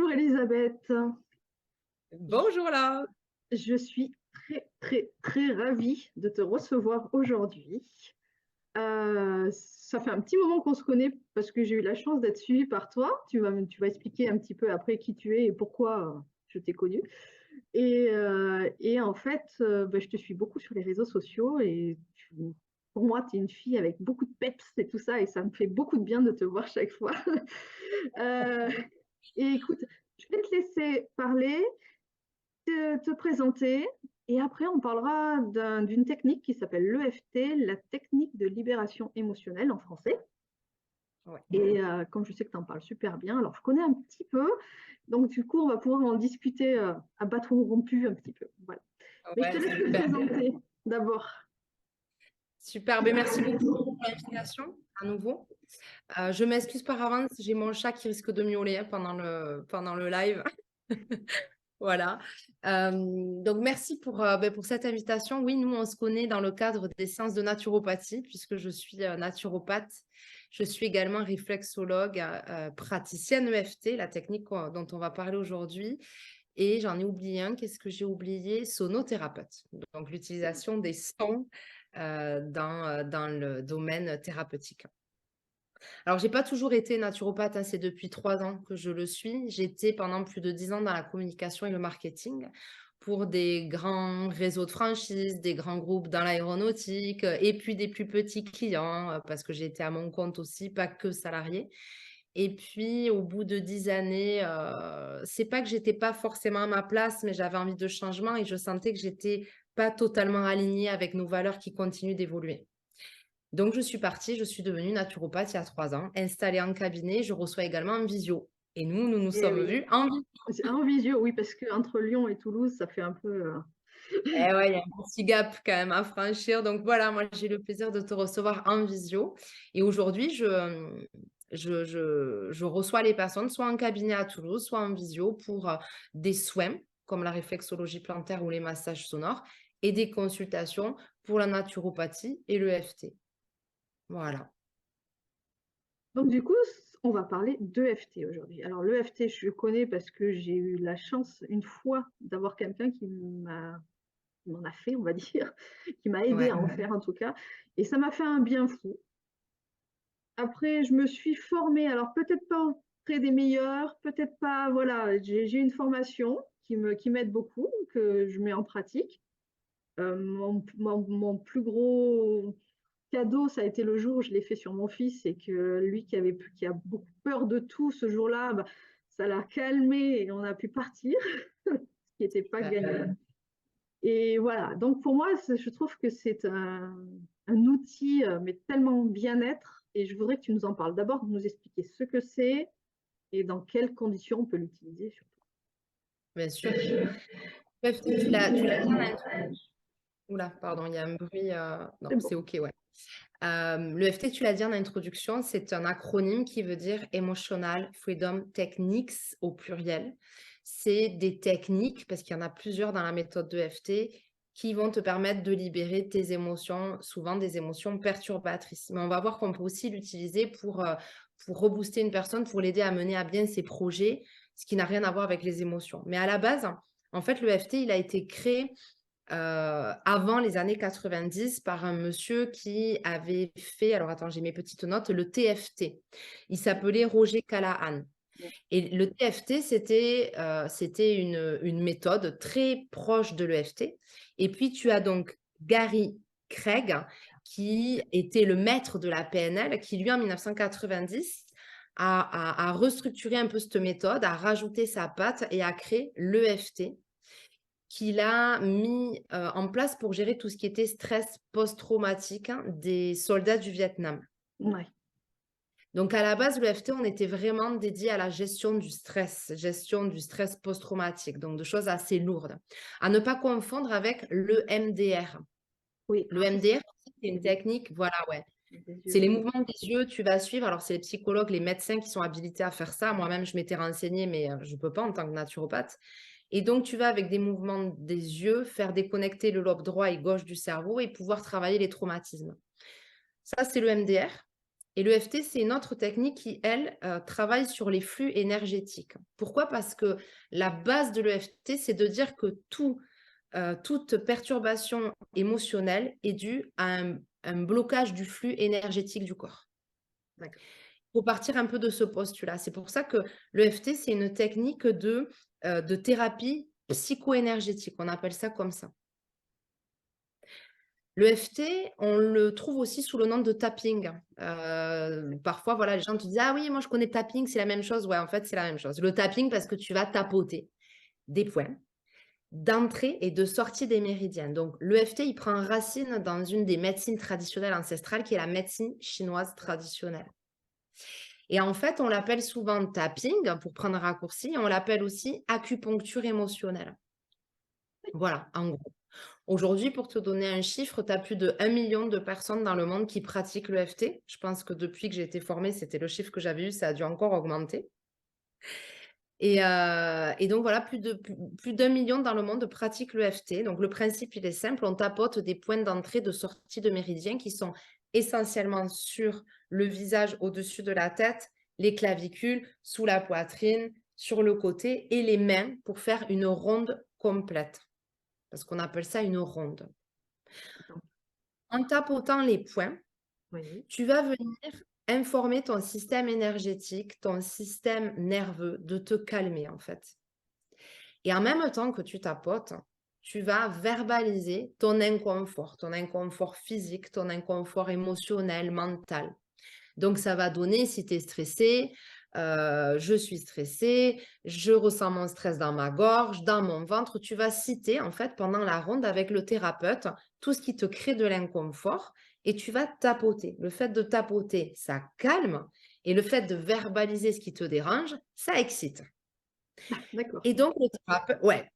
Bonjour Elisabeth, Bonjour là. je suis très ravie de te recevoir aujourd'hui. Ça fait un petit moment qu'on se connaît parce que j'ai eu la chance d'être suivie par toi. Tu vas expliquer un petit peu après qui tu es et pourquoi je t'ai connue. Et en fait, je te suis beaucoup sur les réseaux sociaux et pour moi, tu es une fille avec beaucoup de peps et tout ça et ça me fait beaucoup de bien de te voir chaque fois. Euh, et écoute, je vais te laisser parler, te présenter et après on parlera d'une technique qui s'appelle l'EFT, la technique de libération émotionnelle en français. Ouais. Et comme je sais que tu en parles super bien, alors je connais un petit peu, donc du coup on va pouvoir en discuter à bâton rompu un petit peu. Voilà. Mais je te Ouais, laisse te super. présenter d'abord. Super. Ben, merci beaucoup pour l'invitation à nouveau. Je m'excuse par avance, j'ai mon chat qui risque de miauler pendant le live. Voilà. Donc merci pour cette invitation. Oui, nous, on se connaît dans le cadre des séances de naturopathie, puisque je suis naturopathe. Je suis également réflexologue, praticienne EFT, la technique dont on va parler aujourd'hui. Et j'en ai oublié un. Qu'est-ce que j'ai oublié? Sonothérapeute. Donc l'utilisation des sons dans le domaine thérapeutique. Alors, j'ai pas toujours été naturopathe, hein, c'est depuis 3 ans que je le suis. J'étais pendant plus de 10 ans dans la communication et le marketing pour des grands réseaux de franchise, des grands groupes dans l'aéronautique, et puis des plus petits clients, parce que j'ai été à mon compte aussi, pas que salariée. Et puis au bout de 10 années, c'est pas que j'étais pas forcément à ma place, mais j'avais envie de changement et je sentais que j'étais pas totalement alignée avec nos valeurs qui continuent d'évoluer. Donc, je suis partie, je suis devenue naturopathe il y a 3 ans, installée en cabinet. Je reçois également en visio. Et nous nous Et sommes oui, vus en visio. en visio, oui, parce qu'entre Lyon et Toulouse, ça fait un peu. Eh ouais, il y a un petit gap quand même à franchir. Donc voilà, moi, j'ai le plaisir de te recevoir en visio. Et aujourd'hui, je reçois les personnes soit en cabinet à Toulouse, soit en visio pour des soins comme la réflexologie plantaire ou les massages sonores et des consultations pour la naturopathie et le FT. Voilà. Donc, du coup, on va parler d'EFT aujourd'hui. Alors, l'EFT, je connais parce que j'ai eu la chance une fois d'avoir quelqu'un qui m'en a fait, on va dire, qui m'a aidé Ouais. à en faire en tout cas. Et ça m'a fait un bien fou. Après, je me suis formée, alors peut-être pas auprès des meilleurs, peut-être pas, voilà, j'ai une formation qui m'aide beaucoup, que je mets en pratique. Mon plus gros cadeau, ça a été le jour où je l'ai fait sur mon fils et que lui qui a beaucoup peur de tout ce jour-là, bah, ça l'a calmé et on a pu partir, ce qui n'était pas gagné. Et voilà, donc pour moi, je trouve que c'est un outil, mais tellement bien-être, et je voudrais que tu nous en parles. D'abord, nous expliquer ce que c'est et dans quelles conditions on peut l'utiliser surtout. Bien sûr. EFT, tu l'as dit en oula, pardon, il y a un bruit, non, C'est c'est bon. OK, ouais. Le EFT, tu l'as dit en introduction, c'est un acronyme qui veut dire Emotional Freedom Techniques au pluriel. C'est des techniques, parce qu'il y en a plusieurs dans la méthode d'EFT, qui vont te permettre de libérer tes émotions, souvent des émotions perturbatrices. Mais on va voir qu'on peut aussi l'utiliser pour rebooster une personne, pour l'aider à mener à bien ses projets, ce qui n'a rien à voir avec les émotions. Mais à la base, en fait, l'EFT, il a été créé avant les années 90 par un monsieur qui avait fait, alors attends, j'ai mes petites notes, le TFT. Il s'appelait Roger Callahan. Et le TFT, c'était une méthode très proche de l'EFT. Et puis, tu as donc Gary Craig, qui était le maître de la PNL, qui lui, en 1990, a restructuré un peu cette méthode, a rajouté sa patte et a créé l'EFT qu'il a mis, en place pour gérer tout ce qui était stress post-traumatique, hein, des soldats du Vietnam. Ouais. Donc à la base, l'EFT, on était vraiment dédié à la gestion du stress post-traumatique, donc de choses assez lourdes. À ne pas confondre avec le MDR. Oui, Le alors ça, MDR, c'est une c'est des technique, voilà, ouais. C'est yeux. les mouvements des yeux, tu vas suivre. Alors, c'est les psychologues, les médecins qui sont habilités à faire ça. Moi-même, je m'étais renseignée, mais je ne peux pas en tant que naturopathe. Et donc, tu vas avec des mouvements des yeux faire déconnecter le lobe droit et gauche du cerveau et pouvoir travailler les traumatismes. Ça, c'est le MDR. Et l'EFT, c'est une autre technique qui, elle, travaille sur les flux énergétiques. Pourquoi? Parce que la base de l'EFT, c'est de dire que toute perturbation émotionnelle est due à un blocage du flux énergétique du corps. D'accord. Il faut partir un peu de ce postulat. C'est pour ça que l'EFT, c'est une technique de thérapie psycho-énergétique. On appelle ça comme ça. L'EFT, on le trouve aussi sous le nom de tapping. Parfois, voilà, les gens te disent: «Ah oui, moi je connais tapping, c'est la même chose». Ouais, en fait, c'est la même chose. Le tapping parce que tu vas tapoter des points d'entrée et de sortie des méridiens. Donc l'EFT, il prend racine dans une des médecines traditionnelles ancestrales qui est la médecine chinoise traditionnelle. Et en fait, on l'appelle souvent tapping pour prendre un raccourci et on l'appelle aussi acupuncture émotionnelle. Voilà, en gros. Aujourd'hui, pour te donner un chiffre, tu as plus de 1 million de personnes dans le monde qui pratiquent l'EFT. Je pense que depuis que j'ai été formée, c'était le chiffre que j'avais eu, ça a dû encore augmenter. Et donc voilà, plus d'1 million dans le monde pratiquent l'EFT. Donc le principe, il est simple, on tapote des points d'entrée, de sortie de méridien qui sont essentiellement sur le visage au-dessus de la tête, les clavicules, sous la poitrine, sur le côté et les mains pour faire une ronde complète. Parce qu'on appelle ça une ronde. Attends. En tapotant les points, Oui. tu vas venir informer ton système énergétique, ton système nerveux de te calmer en fait. Et en même temps que tu tapotes, tu vas verbaliser ton inconfort physique, ton inconfort émotionnel, mental. Donc, ça va donner, si tu es stressé, je suis stressé, je ressens mon stress dans ma gorge, dans mon ventre. Tu vas citer, en fait, pendant la ronde avec le thérapeute, tout ce qui te crée de l'inconfort et tu vas tapoter. Le fait de tapoter, ça calme et le fait de verbaliser ce qui te dérange, ça excite. D'accord. Et donc, le thérapeute, ouais.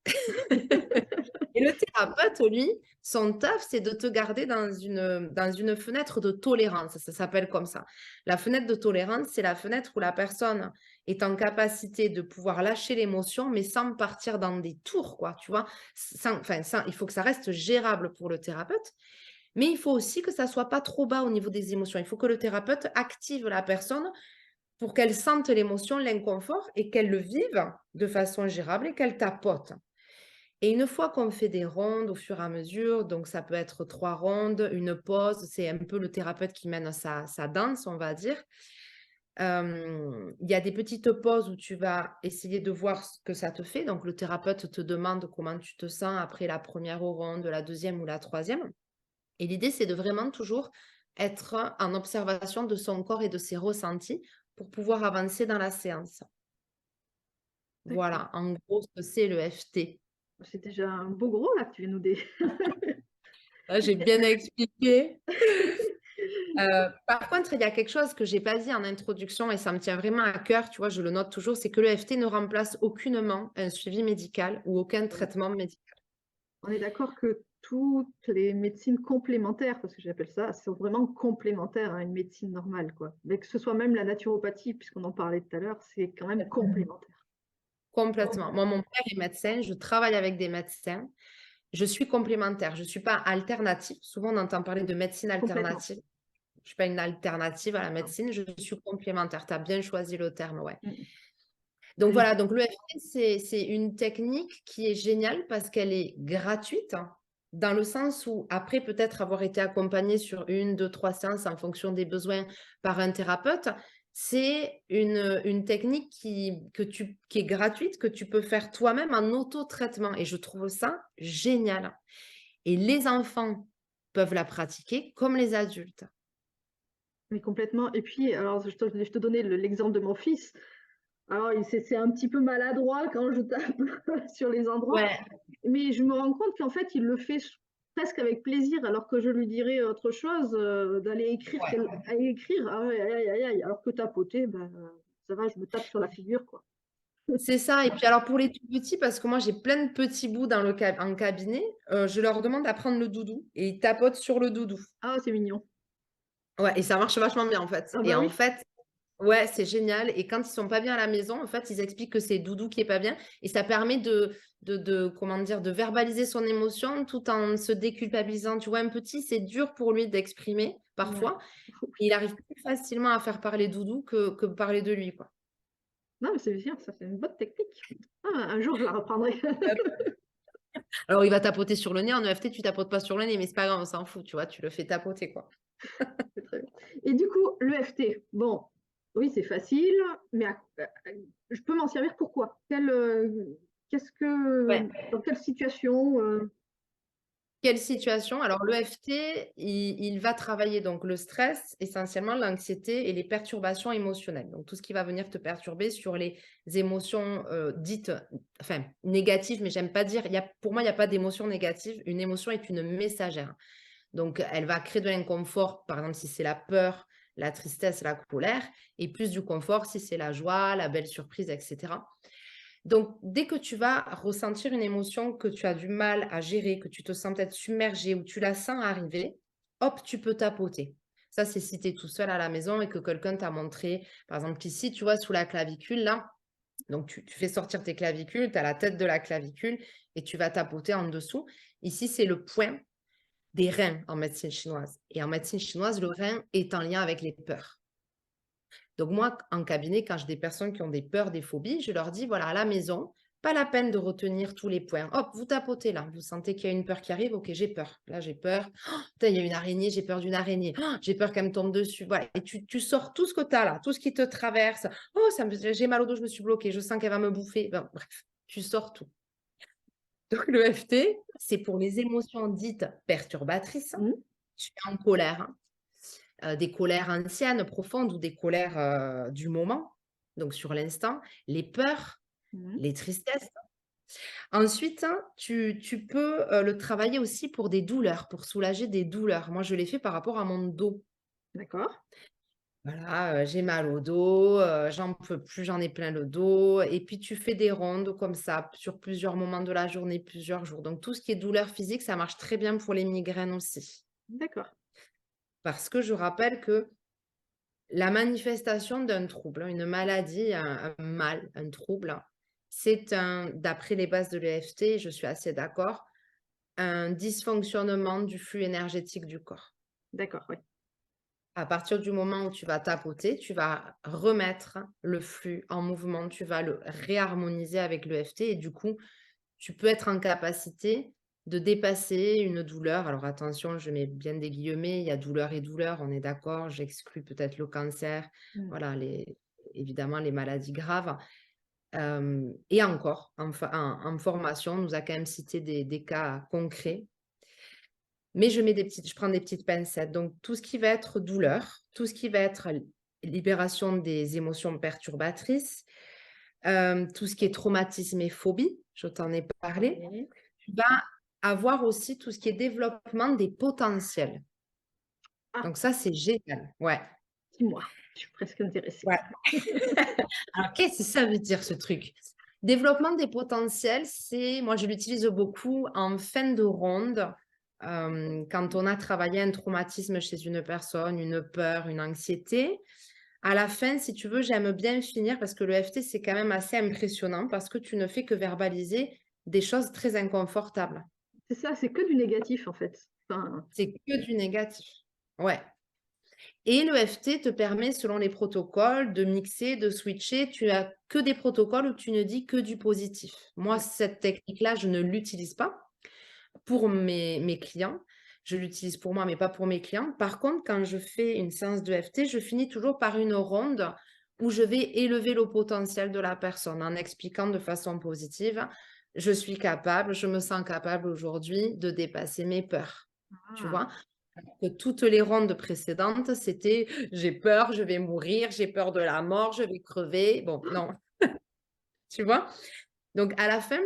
Et le thérapeute, lui, son taf, c'est de te garder dans une fenêtre de tolérance. Ça s'appelle comme ça. La fenêtre de tolérance, c'est la fenêtre où la personne est en capacité de pouvoir lâcher l'émotion, mais sans partir dans des tours, quoi, tu vois. Il faut que ça reste gérable pour le thérapeute, mais il faut aussi que ça soit pas trop bas au niveau des émotions. Il faut que le thérapeute active la personne pour qu'elle sente l'émotion, l'inconfort et qu'elle le vive de façon gérable et qu'elle tapote. Et une fois qu'on fait des rondes au fur et à mesure, donc ça peut être 3 rondes, une pause, c'est un peu le thérapeute qui mène sa danse, on va dire. Il y a des petites pauses où tu vas essayer de voir ce que ça te fait. Donc le thérapeute te demande comment tu te sens après la première ronde, la deuxième ou la troisième. Et l'idée, c'est de vraiment toujours être en observation de son corps et de ses ressentis pour pouvoir avancer dans la séance. D'accord. Voilà, en gros, ce que c'est le FT. C'est déjà un beau gros là que tu viens nous dé Là, j'ai bien expliqué. Par contre, il y a quelque chose que j'ai pas dit en introduction et ça me tient vraiment à cœur, tu vois? Je le note toujours, c'est que l'EFT ne remplace aucunement un suivi médical ou aucun traitement médical. On est d'accord que toutes les médecines complémentaires, parce que j'appelle ça, sont vraiment complémentaires à une médecine normale, quoi. Mais que ce soit même la naturopathie, puisqu'on en parlait tout à l'heure, c'est quand même complémentaire. Complètement. Moi, mon père est médecin, je travaille avec des médecins. Je suis complémentaire, je suis pas alternative. Souvent, on entend parler de médecine Complètement. alternative. Je suis pas une alternative à la médecine, je suis complémentaire. Tu as bien choisi le terme, ouais. Mmh. Donc Et voilà, donc l'EFT, c'est une technique qui est géniale parce qu'elle est gratuite, hein, dans le sens où après peut-être avoir été accompagnée sur 1, 2, 3 séances en fonction des besoins par un thérapeute, c'est une technique qui est gratuite, que tu peux faire toi-même en auto-traitement et je trouve ça génial. Et les enfants peuvent la pratiquer comme les adultes. mais complètement. Et puis, alors je te donnais l'exemple de mon fils. Alors c'est un petit peu maladroit quand je tape sur les endroits, Ouais, mais je me rends compte qu'en fait, il le fait presque avec plaisir, alors que je lui dirais autre chose, d'aller écrire, ouais. aller écrire, ah ouais, aïe, aïe, aïe, aïe, alors que tapoter, ben, ça va, je me tape sur la figure, quoi. C'est ça et puis alors pour les tout petits, parce que moi j'ai plein de petits bouts en cabinet, je leur demande d'apprendre le doudou et ils tapotent sur le doudou. Ah, c'est mignon. Ouais et ça marche vachement bien en fait Ah et bah en oui, fait ouais, c'est génial et quand ils sont pas bien à la maison, en fait, ils expliquent que c'est doudou qui est pas bien et ça permet de comment dire? De verbaliser son émotion tout en se déculpabilisant. Tu vois, un petit, c'est dur pour lui d'exprimer Ouais. parfois. Et il arrive plus facilement à faire parler Doudou que parler de lui, quoi. Non, mais c'est bien, ça, c'est une bonne technique. Ah, un jour, je la reprendrai. Alors, il va tapoter sur le nez. En EFT, tu tapotes pas sur le nez, mais c'est pas grave, on s'en fout, tu vois, tu le fais tapoter, quoi. C'est très bien. Et du coup, l'EFT, bon, oui, c'est facile, mais je peux m'en servir pourquoi? Qu'est-ce que, Ouais. dans quelle situation Quelle situation? Alors, l'EFT, il va travailler donc le stress, essentiellement l'anxiété et les perturbations émotionnelles. Donc, tout ce qui va venir te perturber sur les émotions dites, enfin, négatives, mais j'aime pas dire, pour moi, il n'y a pas d'émotion négative. Une émotion est une messagère. Donc, elle va créer de l'inconfort, par exemple, si c'est la peur, la tristesse, la colère, et plus du confort si c'est la joie, la belle surprise, etc. Donc, dès que tu vas ressentir une émotion que tu as du mal à gérer, que tu te sens peut-être submergé ou tu la sens arriver, hop, tu peux tapoter. Ça, c'est si tu es tout seul à la maison et que quelqu'un t'a montré, par exemple, ici, tu vois, sous la clavicule, là, donc tu fais sortir tes clavicules, tu as la tête de la clavicule et tu vas tapoter en dessous. Ici, c'est le point des reins en médecine chinoise. Et en médecine chinoise, le rein est en lien avec les peurs. Donc moi, en cabinet, quand j'ai des personnes qui ont des peurs, des phobies, je leur dis, voilà, à la maison, pas la peine de retenir tous les points. Hop, vous tapotez là, vous sentez qu'il y a une peur qui arrive, ok, j'ai peur. Là, j'ai peur. Oh, putain, il y a une araignée, j'ai peur d'une araignée. Oh, j'ai peur qu'elle me tombe dessus. Voilà. Et tu sors tout ce que tu as là, tout ce qui te traverse. Oh, j'ai mal au dos, je me suis bloquée, je sens qu'elle va me bouffer. Ben, bref, tu sors tout. Donc le FT, c'est pour les émotions dites perturbatrices. hmm, Tu es en colère, hein. Des colères anciennes, profondes ou des colères, du moment, donc sur l'instant, les peurs, hmm, les tristesses. Ensuite, hein, tu peux, le travailler aussi pour des douleurs, pour soulager des douleurs. Moi, je l'ai fait par rapport à mon dos. d'accord. Voilà, j'ai mal au dos, j'en peux plus, j'en ai plein le dos et puis tu fais des rondes comme ça sur plusieurs moments de la journée, plusieurs jours. Donc tout ce qui est douleur physique, ça marche très bien pour les migraines aussi. D'accord. Parce que je rappelle que la manifestation d'un trouble, une maladie, un mal, un trouble, c'est d'après les bases de l'EFT, je suis assez d'accord, un dysfonctionnement du flux énergétique du corps. D'accord, oui. À partir du moment où tu vas tapoter, tu vas remettre le flux en mouvement, tu vas le réharmoniser avec l'EFT et du coup, tu peux être en capacité de dépasser une douleur. Alors attention, je mets bien des guillemets, il y a douleur et douleur, on est d'accord, j'exclus peut-être le cancer, Hmm. voilà, évidemment les maladies graves. Et encore, en formation, on nous a quand même cité des cas concrets, mais je prends des petites pincettes. Donc tout ce qui va être douleur, tout ce qui va être libération des émotions perturbatrices, tout ce qui est traumatisme et phobie, je t'en ai parlé. Oui. Tu vas avoir aussi tout ce qui est développement des potentiels. Ah, Donc ça, c'est génial. Ouais, dis-moi, je suis presque intéressée. ouais. Alors, qu'est-ce que ça veut dire ce truc? Développement des potentiels, moi, je l'utilise beaucoup en fin de ronde, quand on a travaillé un traumatisme chez une personne, une peur, une anxiété. À la fin, si tu veux, j'aime bien finir parce que le FT, c'est quand même assez impressionnant parce que tu ne fais que verbaliser des choses très inconfortables. C'est ça, c'est que du négatif en fait. Enfin, C'est que du négatif. Ouais. Et l'EFT te permet, selon les protocoles, de mixer, de switcher. Tu as que des protocoles où tu ne dis que du positif. Moi, cette technique-là, je ne l'utilise pas pour mes clients. Je l'utilise pour moi, mais pas pour mes clients. Par contre, quand je fais une séance d'EFT, je finis toujours par une ronde où je vais élever le potentiel de la personne en expliquant de façon positive, je suis capable, je me sens capable aujourd'hui de dépasser mes peurs. Tu ah, vois? Que toutes les rondes précédentes, c'était: «J'ai peur, je vais mourir, j'ai peur de la mort, je vais crever». Bon, non, tu vois? Donc à la fin,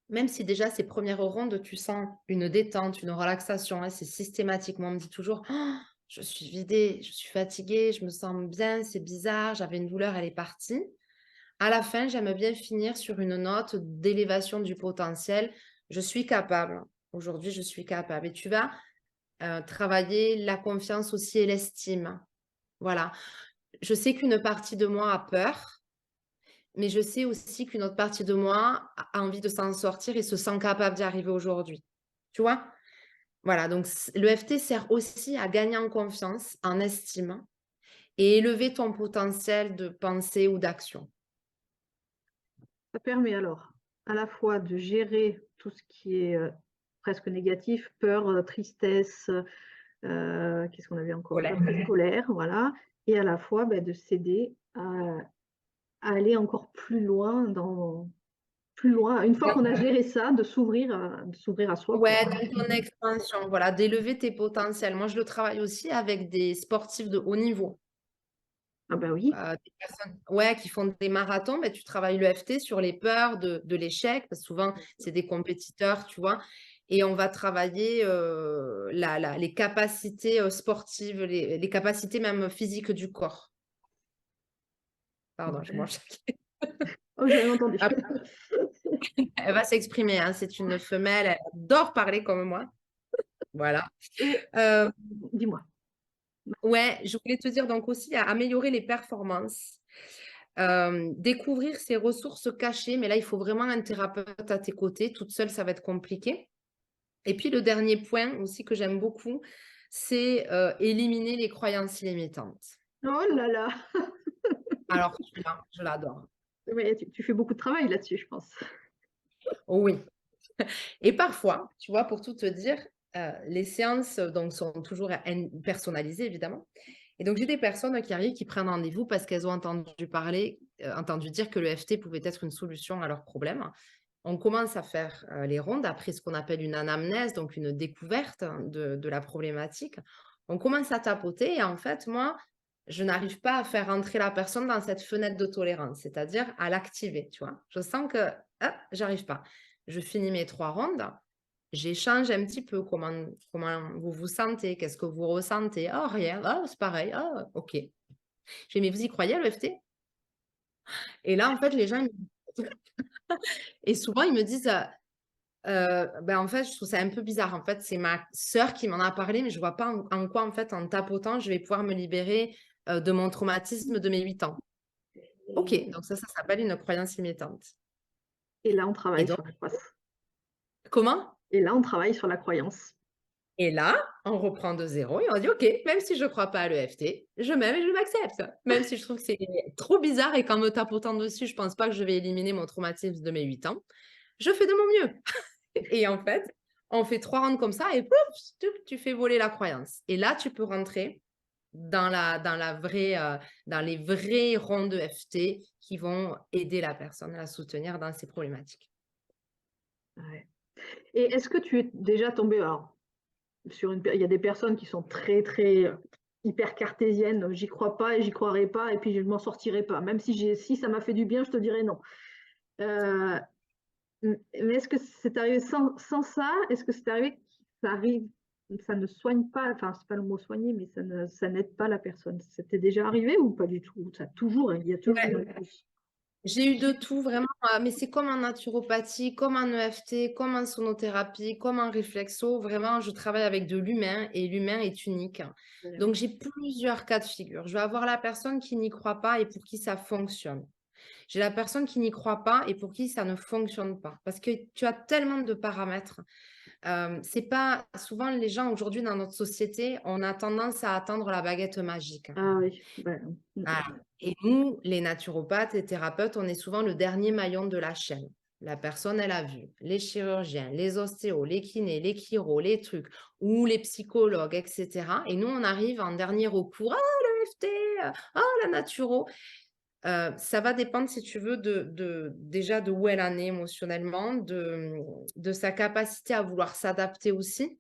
même si déjà ces premières rondes, tu sens une détente, une relaxation, hein, c'est systématiquement, on me dit toujours: «Oh, je suis vidée, je suis fatiguée, je me sens bien, c'est bizarre, j'avais une douleur, elle est partie». À la fin, j'aime bien finir sur une note d'élévation du potentiel. Je suis capable, aujourd'hui, je suis capable et tu vas travailler la confiance aussi et l'estime. Voilà. Je sais qu'une partie de moi a peur, mais je sais aussi qu'une autre partie de moi a envie de s'en sortir et se sent capable d'y arriver aujourd'hui. Tu vois? Voilà, donc l'EFT sert aussi à gagner en confiance, en estime et élever ton potentiel de pensée ou d'action. Ça permet alors à la fois de gérer tout ce qui est, presque négatif, peur, tristesse, qu'est-ce qu'on avait encore? Colère. Colère, voilà, et à la fois, de s'aider à aller encore plus loin. Une fois qu'on a géré ça, de s'ouvrir à soi, quoi. Ouais, dans ton expansion, voilà, d'élever tes potentiels. Moi, je le travaille aussi avec des sportifs de haut niveau. Ah bah oui, Des personnes ouais, qui font des marathons, mais tu travailles l'EFT sur les peurs de l'échec, parce que souvent, c'est des compétiteurs, tu vois? Et on va travailler, les capacités, sportives, les capacités même physiques du corps. Pardon, je ouais. mange. Oh, j'ai rien entendu. Elle va s'exprimer, hein, c'est une femelle, elle adore parler comme moi. Voilà. Et Heu, dis-moi? ouais, je voulais te dire donc aussi à améliorer les performances, découvrir ses ressources cachées, mais là, il faut vraiment un thérapeute à tes côtés. Toute seule, ça va être compliqué. Et puis le dernier point aussi que j'aime beaucoup, c'est, éliminer les croyances limitantes. Oh là là! Alors celui-là, je l'adore. Mais tu fais beaucoup de travail là-dessus, je pense. Oui. Et parfois, tu vois, pour tout te dire, les séances, donc sont toujours personnalisées évidemment. Et donc j'ai des personnes qui arrivent, qui prennent rendez-vous parce qu'elles ont entendu dire que l'EFT pouvait être une solution à leurs problèmes. On commence à faire, les rondes après ce qu'on appelle une anamnèse, donc une découverte de la problématique. On commence à tapoter et en fait, moi, je n'arrive pas à faire entrer la personne dans cette fenêtre de tolérance, c'est-à-dire à l'activer, tu vois? Je sens que, j'arrive pas. Je finis mes 3 rondes, j'échange un petit peu, comment vous vous sentez? Qu'est-ce que vous ressentez? «Oh rien, oh c'est pareil, oh OK». Je fais: «Mais vous y croyez à l'EFT?» Et là, en fait, les gens ils me et souvent ils me disent, en fait, je trouve ça un peu bizarre. En fait, c'est ma sœur qui m'en a parlé, mais je vois pas en quoi, en fait, en tapotant, je vais pouvoir me libérer, de mon traumatisme de mes 8 ans. OK, donc ça s'appelle une croyance limitante. Et là, on Et travaille donc sur la croissance. comment? Et là, on travaille sur la croyance. Et là, on reprend de zéro et on dit: «OK, même si je crois pas à l'EFT, je m'aime et je m'accepte. Même si je trouve que c'est trop bizarre et qu'en me tapotant dessus, je pense pas que je vais éliminer mon traumatisme de mes 8 ans, je fais de mon mieux». Et en fait, on fait 3 rounds comme ça et pouf, tu fais voler la croyance. Et là, tu peux rentrer dans la vraie, dans les vrais ronds de FT qui vont aider la personne à la soutenir dans ses problématiques. Ouais. Et est-ce que tu es déjà tombé alors, il y a des personnes qui sont très, très, hyper cartésiennes, «J'y crois pas et j'y croirai pas et puis je m'en sortirai pas. Même si ça m'a fait du bien, je te dirai non». Heu, mais est-ce que c'est arrivé sans ça? Est-ce que c'est arrivé que ça arrive ça ne soigne pas, enfin, c'est pas le mot soigner, mais ça n'aide pas la personne? Ça t'est déjà arrivé ou pas du tout? Ça a toujours, il y a toujours Ouais. un plus? J'ai eu de tout vraiment, mais c'est comme en naturopathie, comme en EFT, comme en sonothérapie, comme en réflexo. Vraiment, je travaille avec de l'humain et l'humain est unique. Donc j'ai plusieurs cas de figure. Je vais avoir la personne qui n'y croit pas et pour qui ça fonctionne. J'ai la personne qui n'y croit pas et pour qui ça ne fonctionne pas. Parce que tu as tellement de paramètres. C'est pas souvent les gens aujourd'hui dans notre société, on a tendance à attendre la baguette magique. Ah oui, Voilà. Et nous, les naturopathes et thérapeutes, on est souvent le dernier maillon de la chaîne. La personne, elle a vu les chirurgiens, les ostéos, les kinés, les chiros, les trucs, ou les psychologues, etc. Et nous, on arrive en dernier recours. Ah, le FT, ah, la naturo. Ça va dépendre, si tu veux, déjà de où elle en est émotionnellement, de sa capacité à vouloir s'adapter aussi.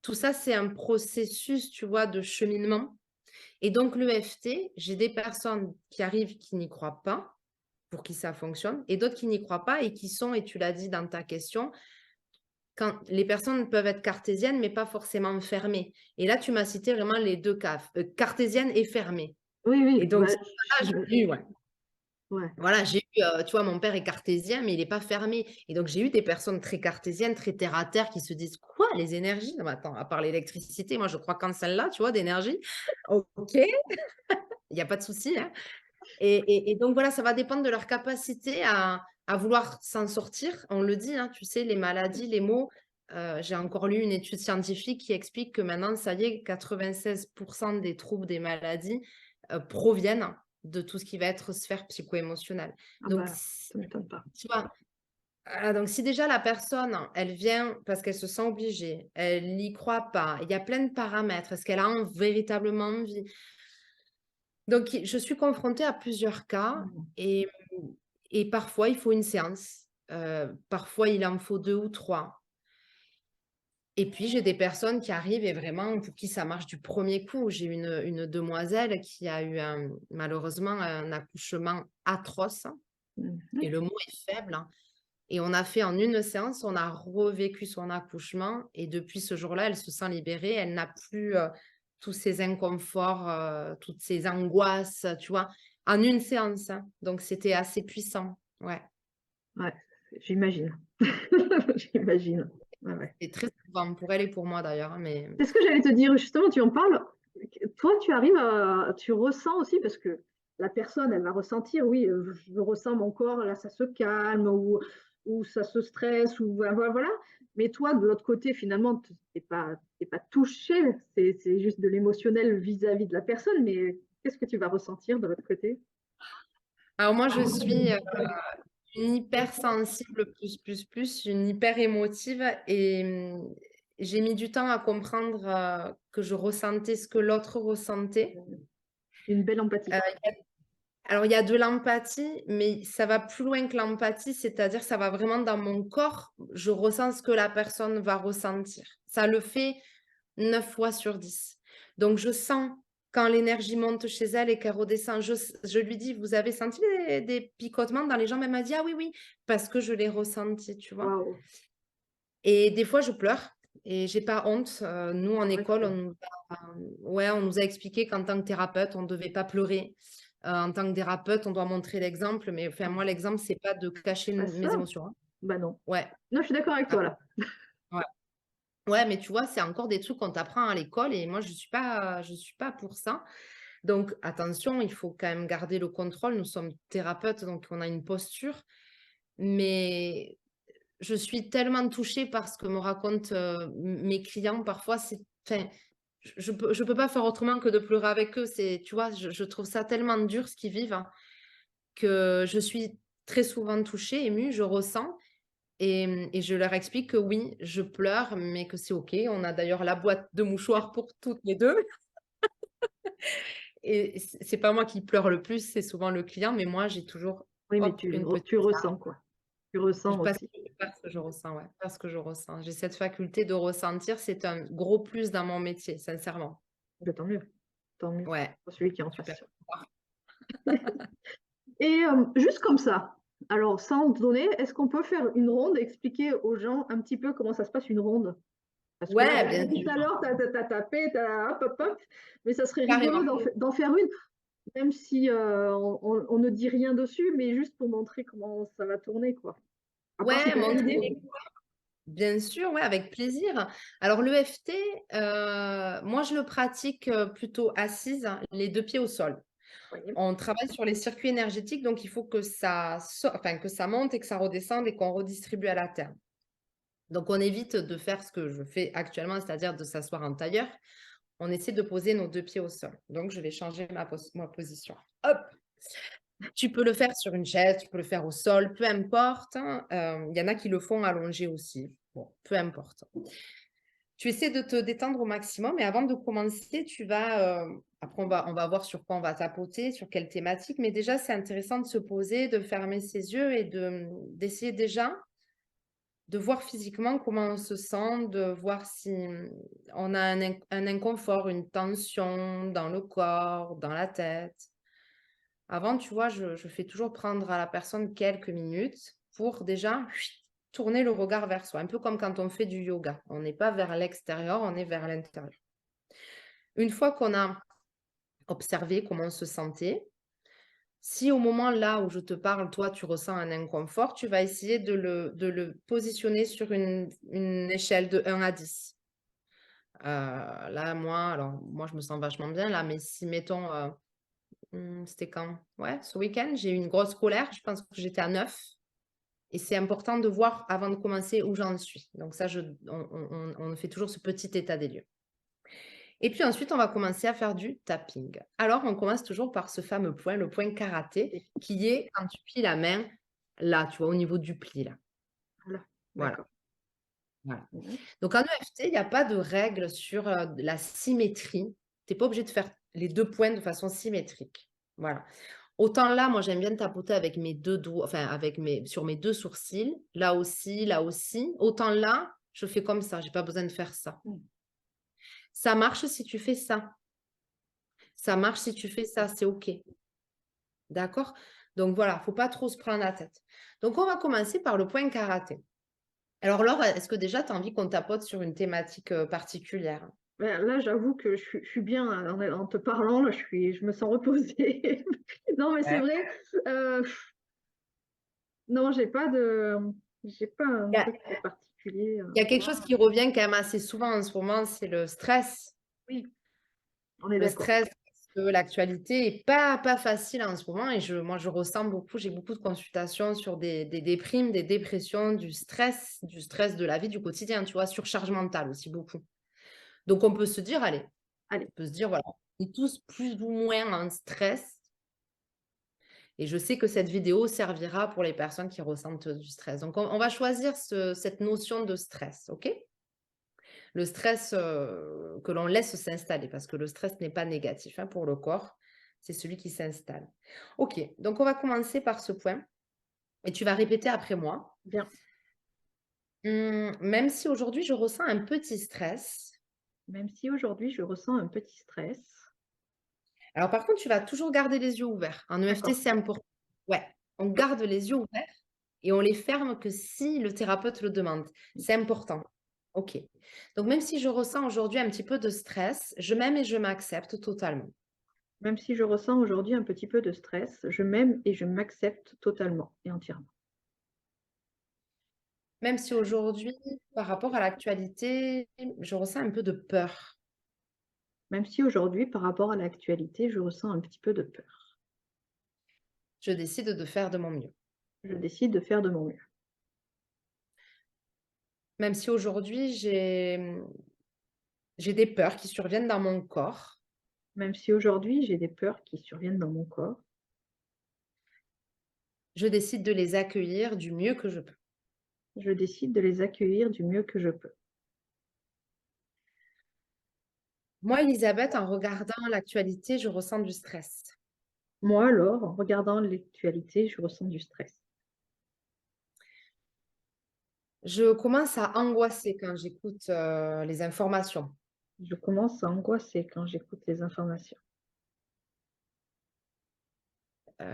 Tout ça, c'est un processus, tu vois, de cheminement. Et donc, l'EFT, j'ai des personnes qui arrivent qui n'y croient pas, pour qui ça fonctionne, et d'autres qui n'y croient pas et qui sont, et tu l'as dit dans ta question, quand les personnes peuvent être cartésiennes, mais pas forcément fermées. Et là, tu m'as cité vraiment les 2 cas, cartésienne et fermée. oui, Et oui, donc, ces cas-là, j'ai eu, ouais. ouais. Voilà, j'ai eu, tu vois, mon père est cartésien, mais il est pas fermé. Et donc, j'ai eu des personnes très cartésiennes, très terre à terre, qui se disent: «Quoi? Les énergies? Non mais attends, à part l'électricité, moi je crois qu'en celle-là, tu vois, d'énergie. OK, il y a pas de souci, hein». Et donc voilà, ça va dépendre de leur capacité à vouloir s'en sortir. On le dit, hein, tu sais, les maladies, les maux, j'ai encore lu une étude scientifique qui explique que maintenant, ça y est, 96% des troubles des maladies, proviennent de tout ce qui va être sphère psycho-émotionnelle. Ah Donc bah, ça m'étonne pas. tu vois? Donc si déjà la personne, elle vient parce qu'elle se sent obligée, elle n'y croit pas, il y a plein de paramètres. Est-ce qu'elle a véritablement envie? Donc je suis confrontée à plusieurs cas Mmh. et et parfois il faut une séance, parfois il en faut 2 ou 3. Et puis j'ai des personnes qui arrivent et vraiment pour qui ça marche du premier coup. J'ai une demoiselle qui a eu malheureusement un accouchement atroce Mmh. et le mot est faible, hein. Et on a fait en une séance, on a revécu son accouchement et depuis ce jour-là, elle se sent libérée. Elle n'a plus, tous ces inconforts, toutes ces angoisses, tu vois? En une séance, hein. Donc c'était assez puissant. Ouais. Ouais, j'imagine. J'imagine. Ouais, ouais. Et très souvent pour elle et pour moi d'ailleurs, hein, mais C'est ce que j'allais te dire, justement, tu en parles. Toi, tu ressens aussi, parce que la personne, elle va ressentir, oui, je ressens mon corps, là, ça se calme, ou ça se stresse, ou voilà. Mais toi, de l'autre côté, finalement, tu n'es pas touché, c'est juste de l'émotionnel vis-à-vis de la personne, mais qu'est-ce que tu vas ressentir de l'autre côté? alors moi je suis, une hypersensible plus, une hyper émotive et j'ai mis du temps à comprendre, que je ressentais ce que l'autre ressentait. Une belle empathie. Heu, alors il y a de l'empathie, mais ça va plus loin que l'empathie, c'est-à-dire ça va vraiment dans mon corps, je ressens ce que la personne va ressentir. Ça le fait 9 fois sur 10. Donc je sens quand l'énergie monte chez elle et qu'elle redescend. Je lui dis: «Vous avez senti des picotements dans les jambes?» Elle m'a dit: «Ah oui, oui», parce que je l'ai ressenti, tu vois? Waouh! Et des fois, je pleure et j'ai pas honte. Nous, en C'est vrai école, que on nous a expliqué qu'en tant que thérapeute, on ne devait pas pleurer. En tant que thérapeute, on doit montrer l'exemple, mais enfin, moi, l'exemple, c'est pas de cacher pas mes ça. émotions, hein. Bah non. Ouais, Non, je suis d'accord avec ah, toi là. ouais. Ouais, mais tu vois, c'est encore des trucs qu'on t'apprend à l'école et moi, je suis pas pour ça. Donc attention, il faut quand même garder le contrôle. Nous sommes thérapeutes, donc on a une posture, mais je suis tellement touchée par ce que me racontent, mes clients parfois, c'est enfin, je peux pas faire autrement que de pleurer avec eux. C'est tu vois, je trouve ça tellement dur ce qu'ils vivent, hein, que je suis très souvent touchée, émue, je ressens et je leur explique que oui, je pleure, mais que c'est OK. On a d'ailleurs la boîte de mouchoirs pour toutes les 2 et c'est pas moi qui pleure le plus, c'est souvent le client, mais moi j'ai toujours, Oui, mais hop, une petite tu larme. ressens quoi. Tu ressens Parce aussi. parce que je ressens, ouais, parce que je ressens. J'ai cette faculté de ressentir, c'est un gros plus dans mon métier, sincèrement. Bah, tant mieux, tant mieux Ouais, pour celui qui est en super. face. Et juste comme ça, alors sans te donner, est-ce qu'on peut faire une ronde et expliquer aux gens un petit peu comment ça se passe une ronde? Parce que là, Ouais, bien depuis tout sûr, à l'heure, tu as tapé, tu hop, hop, hop, mais ça serait carrément. rigolo d'en faire une, même si, on ne dit rien dessus, mais juste pour montrer comment ça va tourner, quoi. À part si Ouais, tu as une montrer idée. les bien sûr, ouais, avec plaisir. Alors l'EFT, moi je le pratique, plutôt assise, hein, les 2 pieds au sol. Oui. On travaille sur les circuits énergétiques, donc il faut que que ça monte et que ça redescende et qu'on redistribue à la terre. Donc on évite de faire ce que je fais actuellement, c'est-à-dire de s'asseoir en tailleur. On essaie de poser nos 2 pieds au sol. Donc je vais changer ma position. Hop! Tu peux le faire sur une chaise, tu peux le faire au sol, peu importe, hein. Il y en a qui le font allongé aussi. Bon, peu importe. Tu essaies de te détendre au maximum et avant de commencer, tu vas, après on va voir sur quoi on va tapoter, sur quelle thématique, mais déjà c'est intéressant de se poser, de fermer ses yeux et d'essayer déjà de voir physiquement comment on se sent, de voir si, on a un inconfort, une tension dans le corps, dans la tête. Avant, tu vois, je fais toujours prendre à la personne quelques minutes pour déjà chut, tourner le regard vers soi, un peu comme quand on fait du yoga. On n'est pas vers l'extérieur, on est vers l'intérieur. Une fois qu'on a observé comment on se sentait, si au moment là où je te parle, toi, tu ressens un inconfort, tu vas essayer de le positionner sur une échelle de 1 à 10. Là, moi, je me sens vachement bien là, mais si mettons, c'était quand? Ouais, ce week-end, j'ai eu une grosse colère, je pense que j'étais à 9. Et c'est important de voir avant de commencer où j'en suis. Donc ça, on fait toujours ce petit état des lieux. Et puis ensuite, on va commencer à faire du tapping. Alors, on commence toujours par ce fameux point, le point karaté, qui est quand tu plies la main là, tu vois, au niveau du pli là. Voilà, Voilà, d'accord. voilà. Mhm. Donc en EFT, il n'y a pas de règle sur la symétrie. Tu n'es pas obligé de faire les 2 points de façon symétrique. Voilà. Autant là, moi, j'aime bien tapoter avec mes 2 doigts, enfin sur mes 2 sourcils, là aussi, là aussi. Autant là, je fais comme ça, j'ai pas besoin de faire ça. Ça marche si tu fais ça. Ça marche si tu fais ça, c'est OK. D'accord? Donc voilà, faut pas trop se prendre la tête. Donc on va commencer par le point karaté. Alors Laure, est-ce que déjà tu as envie qu'on tapote sur une thématique, particulière? Ben, là, j'avoue que je suis bien en te parlant, là, je me sens reposée. Non, mais c'est Ouais. vrai. euh, non, j'ai pas un Il y a truc particulier. il y a quelque chose qui revient quand même assez souvent en ce moment, c'est le stress. Oui, on est Le d'accord. stress, parce que l'actualité est pas facile en ce moment et moi je ressens beaucoup, j'ai beaucoup de consultations sur des déprimes, des dépressions, du stress de la vie, du quotidien, tu vois? Surcharge mentale aussi beaucoup. Donc on peut se dire, allez, Allez, on peut se dire, voilà, on est tous plus ou moins en stress et je sais que cette vidéo servira pour les personnes qui ressentent du stress. Donc on va choisir cette notion de stress, OK? Le stress, que l'on laisse s'installer parce que le stress n'est pas négatif, hein, pour le corps, c'est celui qui s'installe. OK, donc on va commencer par ce point et tu vas répéter après moi. bien. Même si aujourd'hui je ressens un petit stress. Même si aujourd'hui je ressens un petit stress. Alors par contre, tu vas toujours garder les yeux ouverts. En EFT, D'accord. c'est important. Ouais, on garde les yeux ouverts et on les ferme que si le thérapeute le demande. C'est important. OK. Donc même si je ressens aujourd'hui un petit peu de stress, je m'aime et je m'accepte totalement. Même si je ressens aujourd'hui un petit peu de stress, je m'aime et je m'accepte totalement et entièrement. Même si aujourd'hui, par rapport à l'actualité, je ressens un peu de peur. Même si aujourd'hui, par rapport à l'actualité, je ressens un petit peu de peur. Je décide de faire de mon mieux. Je décide de faire de mon mieux. Même si aujourd'hui, j'ai des peurs qui surviennent dans mon corps, Même si aujourd'hui j'ai des peurs qui surviennent dans mon corps, je décide de les accueillir du mieux que je peux. je décide de les accueillir du mieux que je peux. Moi, Elisabeth, en regardant l'actualité, je ressens du stress. Moi alors, en regardant l'actualité, je ressens du stress. Je commence à angoisser quand j'écoute les informations. Je commence à angoisser quand j'écoute les informations.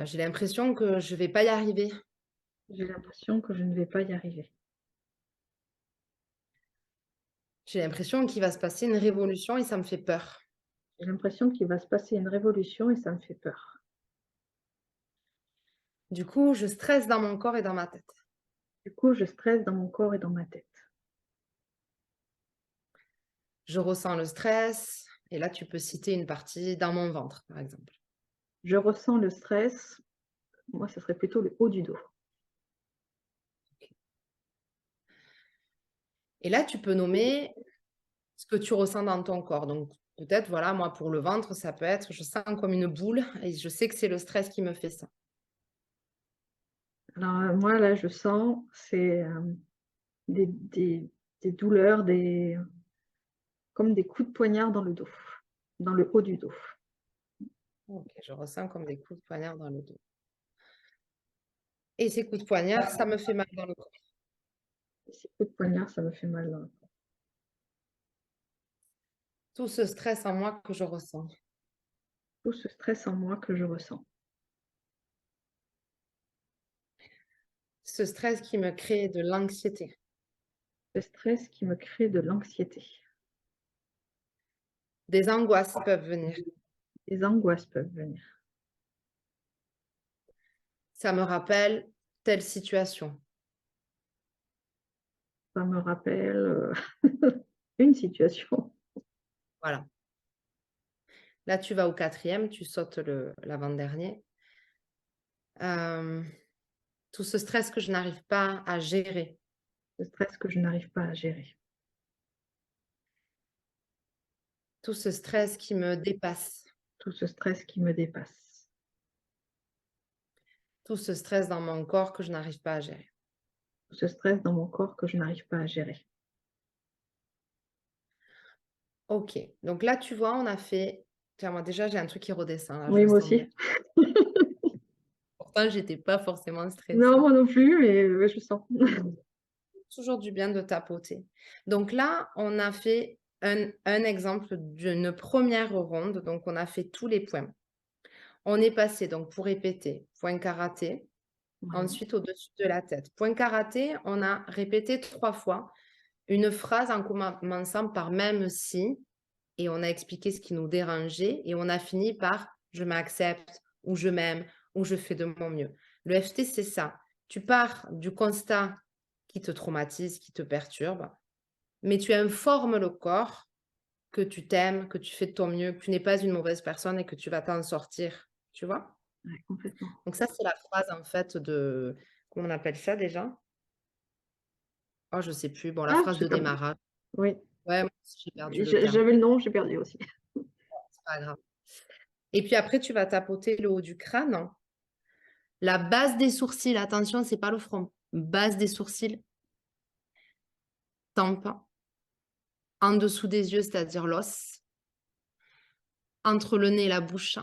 J'ai l'impression que je vais pas y arriver. J'ai l'impression que je ne vais pas y arriver. J'ai l'impression qu'il va se passer une révolution et ça me fait peur. J'ai l'impression qu'il va se passer une révolution et ça me fait peur. Du coup, je stresse dans mon corps et dans ma tête. Du coup, je stresse dans mon corps et dans ma tête. Je ressens le stress et là, tu peux citer une partie dans mon ventre, par exemple. Je ressens le stress. Moi, ce serait plutôt le haut du dos. Et là, tu peux nommer ce que tu ressens dans ton corps. Donc, peut-être, voilà, moi, pour le ventre, ça peut être, je sens comme une boule et je sais que c'est le stress qui me fait ça. Alors, moi, là, je sens, c'est des douleurs, comme des coups de poignard dans le dos, dans le haut du dos. Ok, je ressens comme des coups de poignard dans le dos. Et ces coups de poignard, ça me fait mal dans le corps. Et ces coups de poignard, ça me fait mal dans le corps. Tout ce stress en moi que je ressens. Tout ce stress en moi que je ressens. Ce stress qui me crée de l'anxiété. Ce stress qui me crée de l'anxiété. Des angoisses peuvent venir. Des angoisses peuvent venir. Ça me rappelle telle situation. Ça me rappelle une situation. Voilà. Là, tu vas au 4e, tu sautes l'avant-dernier. Tout ce stress que je n'arrive pas à gérer. Le stress que je n'arrive pas à gérer. Tout ce stress qui me dépasse. Tout ce stress qui me dépasse. Tout ce stress dans mon corps que je n'arrive pas à gérer. Tout ce stress dans mon corps que je n'arrive pas à gérer. Ok, donc là, tu vois, on a fait... Tiens, moi, déjà, j'ai un truc qui redescend, là, je Oui, le moi sens bien. aussi. Pourtant, j'étais pas forcément Non, stressée. moi non plus, mais ouais, je sens. Toujours du bien de tapoter. Donc là, on a fait un exemple d'une première ronde. Donc, on a fait tous les points. On est passé, donc pour répéter, point karaté, Ouais, ensuite au-dessus de la tête. Point karaté, on a répété 3 fois une phrase en commençant par même si, et on a expliqué ce qui nous dérangeait, et on a fini par je m'accepte, ou je m'aime, ou je fais de mon mieux. Le FT, c'est ça. Tu pars du constat qui te traumatise, qui te perturbe, mais tu informes le corps que tu t'aimes, que tu fais de ton mieux, que tu n'es pas une mauvaise personne et que tu vas t'en sortir. Tu vois? ouais, complètement. Donc ça, c'est la phrase en fait de comment on appelle ça déjà? Oh, je sais plus. Bon, la Ah, phrase j'ai de perdu. démarrage. Oui, Ouais, moi aussi, j'ai perdu le terme. j'avais le nom, j'ai perdu aussi. C'est pas grave. Et puis après, tu vas tapoter le haut du crâne. La base des sourcils, attention, c'est pas le front. Base des sourcils, tempe, en dessous des yeux, c'est-à-dire l'os, entre le nez et la bouche,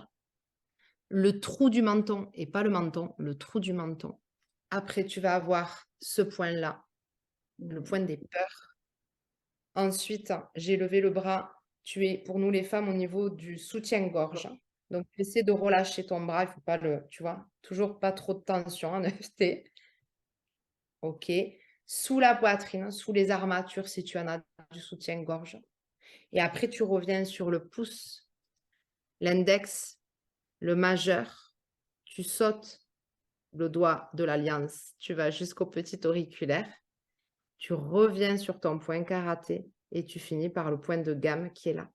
le trou du menton, et pas le menton, le trou du menton. Après, tu vas avoir ce point-là, le Ouais. point des peurs. Ensuite, j'ai levé le bras. Tu es, pour nous les femmes, au niveau du soutien-gorge. Donc, essaie de relâcher ton bras. Il ne faut pas le, tu vois, toujours pas trop de tension en EFT. OK. Sous la poitrine, sous les armatures, si tu en as du soutien-gorge. Et après, tu reviens sur le pouce, l'index, le majeur. Tu sautes le doigt de l'alliance. Tu vas jusqu'au petit auriculaire. Tu reviens sur ton point karaté et tu finis par le point de gamme qui est là.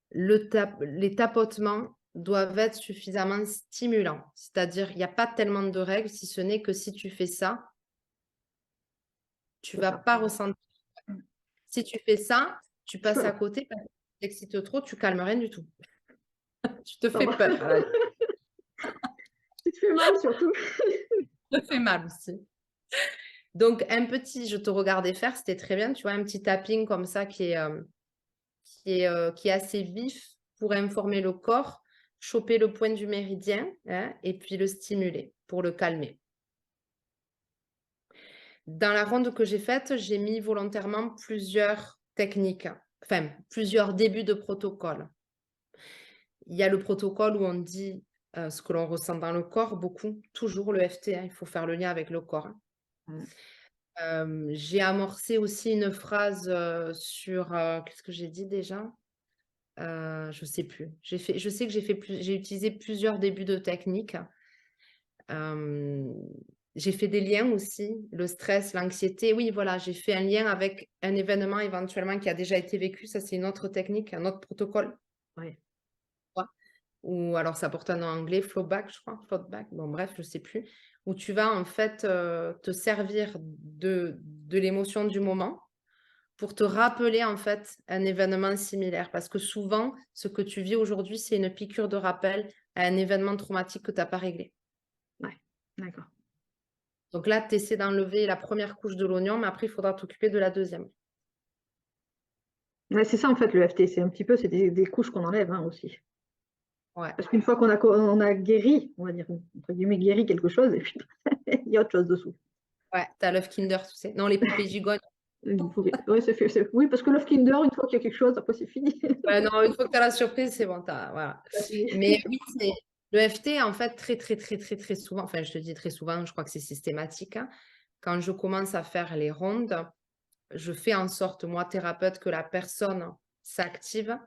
Les tapotements doivent être suffisamment stimulants. C'est-à-dire, il n'y a pas tellement de règles, si ce n'est que si tu fais ça, tu ne C'est vas ça. pas ressentir. Si tu fais ça, tu passes à Voilà, côté parce que si tu t'excites trop, tu calmes rien du tout. Tu te ça fais va. peur. Tu te fais mal surtout. Ça te fait mal aussi. Donc, un petit, je te regardais faire, c'était très bien, tu vois, un petit tapping comme ça qui est assez vif pour informer le corps, choper le point du méridien, hein, et puis le stimuler pour le calmer. Dans la ronde que j'ai faite, j'ai mis volontairement plusieurs techniques, enfin plusieurs débuts de protocole. Il y a le protocole où on dit ce que l'on ressent dans le corps, beaucoup, toujours le FT, hein, il faut faire le lien avec le corps. Ouais. J'ai amorcé aussi une phrase sur, qu'est-ce que j'ai dit déjà? Je sais plus. Je sais que j'ai utilisé plusieurs débuts de technique. J'ai fait des liens aussi, le stress, l'anxiété. Oui, voilà, j'ai fait un lien avec un événement éventuellement qui a déjà été vécu. Ça, c'est une autre technique, un autre protocole. Ouais. Ouais. Ou alors ça porte un nom anglais, flowback, je crois, floatback. Bon, bref, je sais plus. Où tu vas en fait te servir de l'émotion du moment pour te rappeler en fait un événement similaire. Parce que souvent, ce que tu vis aujourd'hui, c'est une piqûre de rappel à un événement traumatique que tu n'as pas réglé. Ouais. D'accord. Donc là, tu essaies d'enlever la première couche de l'oignon, mais après, il faudra t'occuper de la deuxième. Ouais, c'est ça en fait le FT, c'est un petit peu, c'est des couches qu'on enlève hein, aussi. Ouais, Parce qu'une fois on a guéri, on va dire, entre guillemets, guéri quelque chose, et puis il y a autre chose dessous. ouais, t'as l'œuf Kinder, tu sais. Non, les poupées gigognes. Ouais, oui, parce que Love Kinder, une fois qu'il y a quelque chose, après c'est fini. Ouais, non, une fois que tu as la surprise, c'est bon, voilà. C'est fini. Mais oui, c'est le FT, en fait, très, très, très, très, très souvent, enfin, je te dis très souvent, je crois que c'est systématique, hein. Quand je commence à faire les rondes, je fais en sorte, moi, thérapeute, que la personne s'active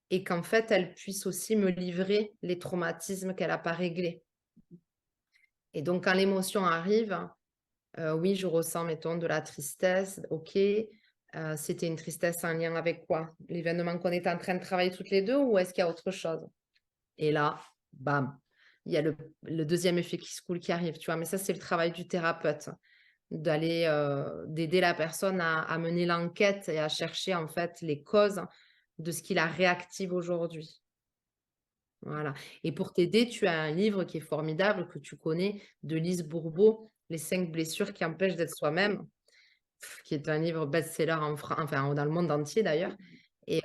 et qu'en fait, elle puisse aussi me livrer les traumatismes qu'elle n'a pas réglés. Et donc, quand l'émotion arrive, oui, je ressens, mettons, de la tristesse, ok. C'était une tristesse en lien avec quoi? L'événement qu'on est en train de travailler toutes les deux ou est-ce qu'il y a autre chose? Et là, bam, il y a le deuxième effet qui se coule qui arrive, tu vois? Mais ça, c'est le travail du thérapeute, d'aller, d'aider la personne à mener l'enquête et à chercher, en fait, les causes de ce qui la réactive aujourd'hui. Voilà, et pour t'aider, tu as un livre qui est formidable, que tu connais, de Lise Bourbeau, «Les 5 blessures qui empêchent d'être soi-même», qui est un livre best-seller enfin, dans le monde entier d'ailleurs, et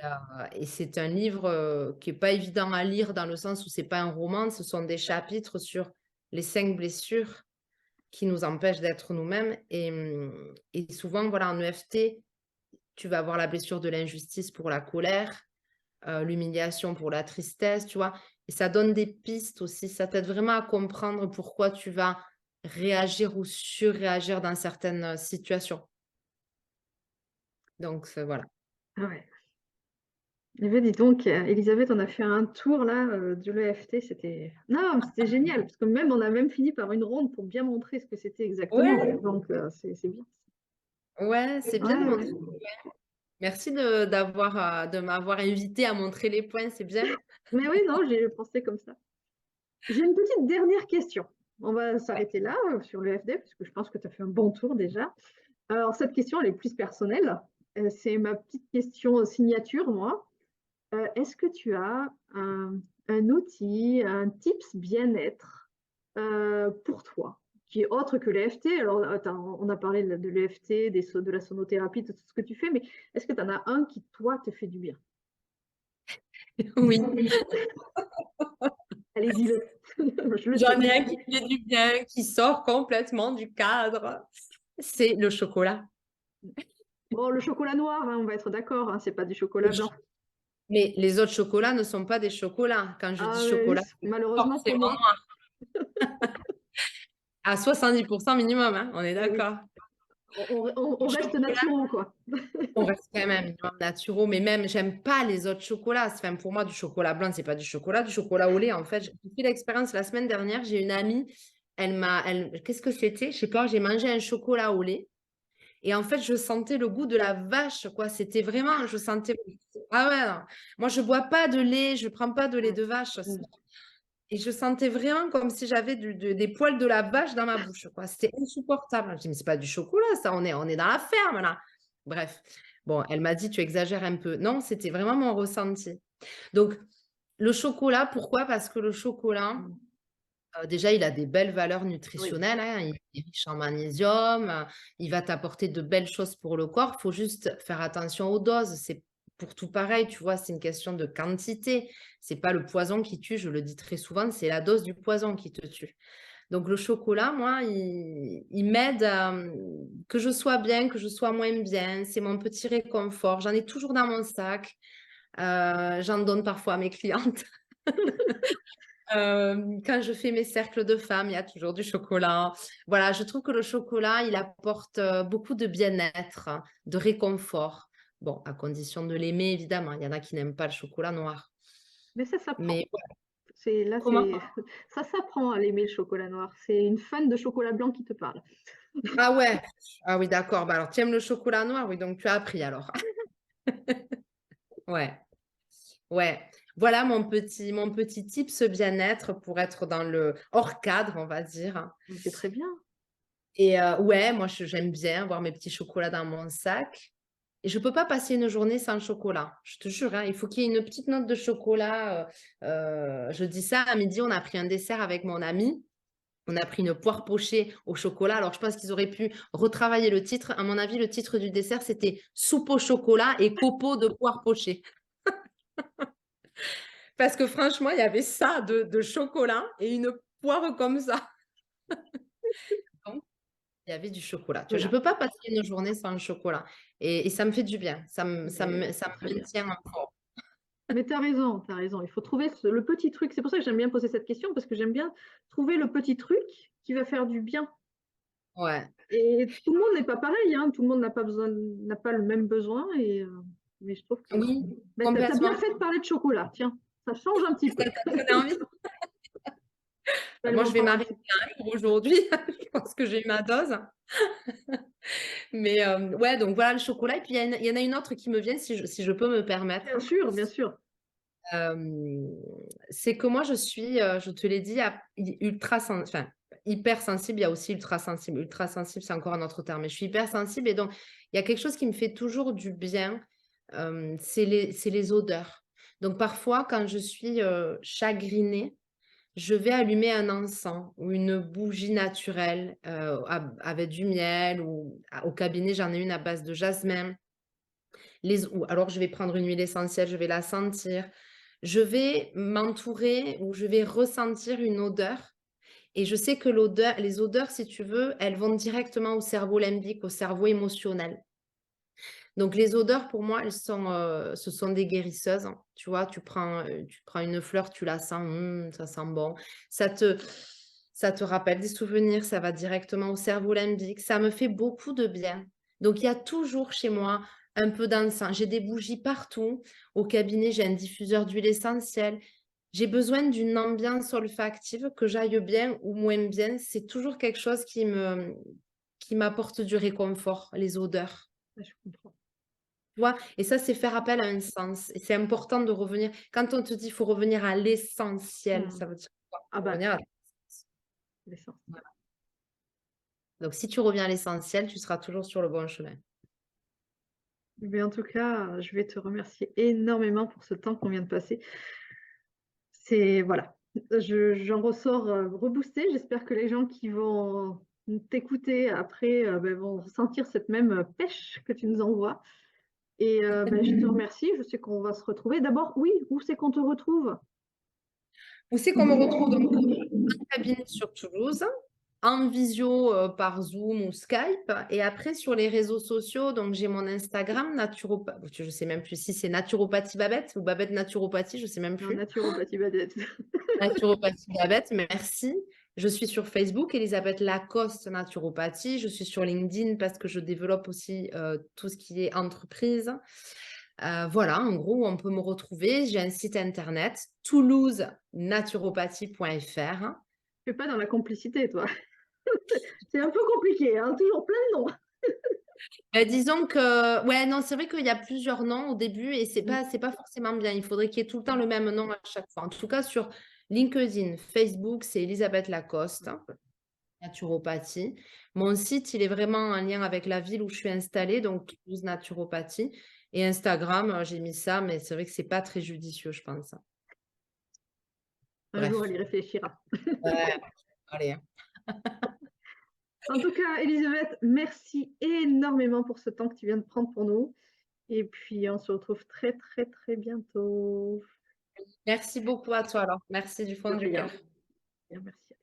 c'est un livre, qui est pas évident à lire dans le sens où c'est pas un roman, ce sont des chapitres sur les 5 blessures qui nous empêchent d'être nous-mêmes, et souvent, voilà, en EFT, tu vas avoir la blessure de l'injustice pour la colère, l'humiliation pour la tristesse, tu vois? Et ça donne des pistes aussi, ça t'aide vraiment à comprendre pourquoi tu vas réagir ou surréagir dans certaines, situations. Donc voilà. Ouais. Eh beh, dis donc, Élisabeth, on a fait un tour là, de l'EFT, c'était non, mais c'était génial parce que même on a même fini par une ronde pour bien montrer ce que c'était exactement, Ouais, donc c'est bien. ouais, c'est bien de Ouais, montrer. ouais. Merci de m'avoir invité à montrer les points, c'est bien. Mais oui, non, j'ai pensé comme ça. J'ai une petite dernière question. On va Ouais. s'arrêter là, sur l'EFT parce que je pense que tu as fait un bon tour déjà. Alors cette question, elle est plus personnelle, c'est ma petite question, signature, moi. Est-ce que tu as un outil, un tips bien-être, pour toi, qui est autre que l'EFT? Alors, on a parlé de l'EFT, de la sonothérapie, de tout ce que tu fais, mais est-ce que tu en as un qui, toi, te fait du bien? Oui, Allez, dis-le. Je le sais. j'en ai un qui me fait du bien, qui sort complètement du cadre, c'est le chocolat. Bon, le chocolat noir, hein, on va être d'accord, hein, c'est pas du Le chocolat ch blanc. Mais les autres chocolats ne sont pas des chocolats. Quand je dis Ah, chocolat, c'est malheureusement pour forcément moi. à 70 minimum, hein, on est Eh oui, d'accord? on Le reste chocolat, naturaux, quoi. on reste quand même un minimum naturaux, mais même j'aime pas les autres chocolats. Enfin, pour moi, du chocolat blanc, c'est pas du chocolat. Du chocolat au lait, en fait, j'ai fait l'expérience la semaine dernière, j'ai une amie, qu'est-ce que c'était? Je sais pas, j'ai mangé un chocolat au lait et en fait, je sentais le goût de la vache, quoi. C'était vraiment, je sentais, ah ouais, non. Moi, je bois pas de lait, je prends pas de lait Mmh. de vache. Mmh. Et je sentais vraiment comme si j'avais des poils de la vache dans ma bouche, quoi. C'était insupportable. Je dis: «Mais c'est pas du chocolat ça, on est dans la ferme là». Bref, bon, elle m'a dit: «Tu exagères un peu». Non, c'était vraiment mon ressenti. Donc le chocolat, pourquoi? Parce que le chocolat, Mmh. déjà, il a des belles valeurs Oui. nutritionnelles, hein. Il est riche en magnésium, il va t'apporter de belles choses pour le corps. Il faut juste faire attention aux doses. C'est pour tout pareil, tu vois? C'est une question de quantité. C'est pas le poison qui tue, je le dis très souvent, c'est la dose du poison qui te tue. Donc le chocolat, moi, il m'aide à, que je sois bien, que je sois moins bien. C'est mon petit réconfort. J'en ai toujours dans mon sac. J'en donne parfois à mes clientes. Quand je fais mes cercles de femmes, il y a toujours du chocolat. Voilà, je trouve que le chocolat, il apporte, beaucoup de bien-être, de réconfort. Bon, à condition de l'aimer évidemment, il y en a qui n'aiment pas le chocolat noir. Mais ça s'apprend. Mais ouais, C'est là, comment? c'est ça s'apprend à l'aimer le chocolat noir. C'est une fan de chocolat blanc qui te parle. Ah ouais, ah oui d'accord, bah, alors tu aimes le chocolat noir, oui, donc tu as appris alors. Ouais, ouais. Voilà mon petit tips bien-être pour être dans le hors cadre, on va dire. Mais c'est très bien. Et ouais, moi j'aime bien avoir mes petits chocolats dans mon sac et je peux pas passer une journée sans chocolat. Je te jure, hein, il faut qu'il y ait une petite note de chocolat, je dis ça, à midi, on a pris un dessert avec mon ami. On a pris une poire pochée au chocolat. Alors je pense qu'ils auraient pu retravailler le titre. À mon avis, le titre du dessert, c'était «Soupe au chocolat et copeaux de poire pochée». Parce que franchement, il y avait ça de chocolat et une poire comme ça. Donc il y avait du chocolat. Tu vois? Je Voilà. peux pas passer une journée sans le chocolat et ça me fait du bien. Mais Ça très me bien. maintient en forme. Mais tu as raison, tu as raison. Il faut trouver le petit truc. C'est pour ça que j'aime bien poser cette question parce que j'aime bien trouver le petit truc qui va faire du bien. Ouais. Et tout le monde n'est pas pareil, hein. Tout le monde n'a pas le même besoin mais je trouve que Oui, bah, tu as bien complètement. fait de parler de chocolat, tiens, ça change un petit peu. Ça t'a donné envie? Je vais aller Moi, m'en je vais prendre un m'arrêter petit là pour aujourd'hui. Je pense que j'ai eu ma dose. Mais ouais, donc voilà le chocolat et puis il y en a une autre qui me vient si je peux me permettre. bien sûr. C'est que moi, je suis, je te l'ai dit, enfin, hypersensible, il y a aussi ultrasensible. Ultrasensible, c'est encore un autre terme, mais je suis hypersensible et donc il y a quelque chose qui me fait toujours du bien, c'est les odeurs. Donc parfois, quand je suis, chagrinée, je vais allumer un encens ou une bougie naturelle, avec du miel ou au cabinet, j'en ai une à base de jasmin. Ou alors je vais prendre une huile essentielle, je vais la sentir. Je vais m'entourer ou je vais ressentir une odeur et je sais que les odeurs, si tu veux, elles vont directement au cerveau limbique, au cerveau émotionnel. Donc les odeurs pour moi, ce sont des guérisseuses, hein. Tu vois, tu prends une fleur, tu la sens, ça sent bon. Ça te ça te rappelle des souvenirs, ça va directement au cerveau limbique. Ça me fait beaucoup de bien. Donc il y a toujours chez moi un peu d'encens. J'ai des bougies partout. Au cabinet, j'ai un diffuseur d'huile essentielle. J'ai besoin d'une ambiance olfactive, que j'aille bien ou moins bien. C'est toujours quelque chose qui m'apporte du réconfort, les odeurs. Ouais, je comprends. Tu vois? Et ça, c'est faire appel à un sens et c'est important de revenir quand on te dit: «Il faut revenir à l'essentiel», Hmm. ça veut dire quoi? Ah bah, Revenir à l'essence. voilà. Donc si tu reviens à l'essentiel, tu seras toujours sur le bon chemin. Mais en tout cas, je vais te remercier énormément pour ce temps qu'on vient de passer. C'est voilà, j'en ressors, reboostée. J'espère que les gens qui vont t'écouter après, vont sentir cette même, pêche que tu nous envoies et je te remercie. Je sais qu'on va se retrouver. D'abord, oui, où c'est qu'on te retrouve? Où c'est qu'on me retrouve donc en cabinet sur Toulouse, en visio, par Zoom ou Skype et après sur les réseaux sociaux, donc j'ai mon Instagram je sais même plus si c'est Naturopathie Babette ou Babette Naturopathie, je sais même En plus. naturopathie badette. Naturopathie Babette, merci. Je suis sur Facebook, Elisabeth Lacoste Naturopathie. Je suis sur LinkedIn parce que je développe aussi tout ce qui est entreprise. Voilà, en gros, on peut me retrouver. J'ai un site internet, toulousenaturopathie.fr. Fais pas dans la complicité, toi. C'est un peu compliqué, hein, toujours plein de noms. Disons que, ouais, non, c'est vrai qu'il y a plusieurs noms au début et c'est Mmh. pas, c'est pas forcément bien. Il faudrait qu'il y ait tout le temps le même nom à chaque fois. En tout cas, sur LinkedIn, Facebook, c'est Elisabeth Lacoste. Naturopathie. Mon site, il est vraiment en lien avec la ville où je suis installée, donc Toulouse Naturopathie. Et Instagram, j'ai mis ça, mais c'est vrai que c'est pas très judicieux, je pense. Un jour, Bref. elle y réfléchira. Ouais, allez, hein. En tout cas, Elisabeth, merci énormément pour ce temps que tu viens de prendre pour nous et puis on se retrouve très, très, très bientôt. Merci beaucoup à toi alors. Merci du fond De du rien. cœur. Bien, merci.